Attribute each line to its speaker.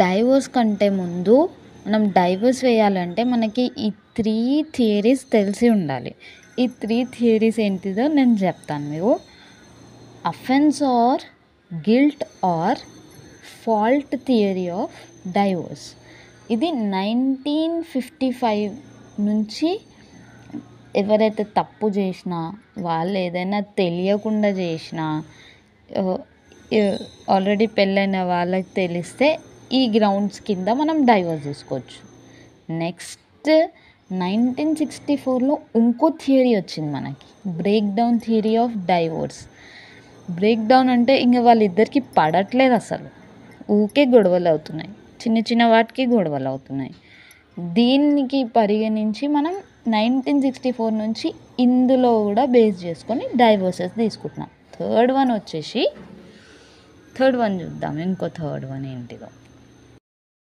Speaker 1: Divorce కంటే ముందు మనం డైవోర్స్ వేయాలంటే మనకి ఈ 3 థియరీస్ తెలిసి ఉండాలి. ఈ 3 థియరీస్ ఏంటిదో నేను చెప్తాను మీకు. Offence are guilt are fault theory of divorce. ఇది 1955 నుంచి ఎవరైతే తప్పు చేసినా, వాళ్ళు ఏదైనా తెలియకుండా చేసినా, ఆల్రెడీ పెళ్ళైన వాళ్ళకి తెలిస్తే ఈ గ్రౌండ్స్ కింద మనం డైవోర్స్ తీసుకోవచ్చు. నెక్స్ట్ 1964లో ఇంకో థియరీ వచ్చింది మనకి, break down theory of divorce. Break down అంటే ఇంకా వాళ్ళిద్దరికి పడట్లేదు, అసలు ఊకే గొడవలు అవుతున్నాయి, చిన్న చిన్న వాటికి గొడవలు అవుతున్నాయి. దీనికి పరిగణించి మనం 1964 నుంచి ఇందులో కూడా బేస్ చేసుకొని డైవోర్సెస్ తీసుకుంటున్నాం. థర్డ్ వన్ చూద్దాం, ఇంకో థర్డ్ వన్ ఏంటిదో.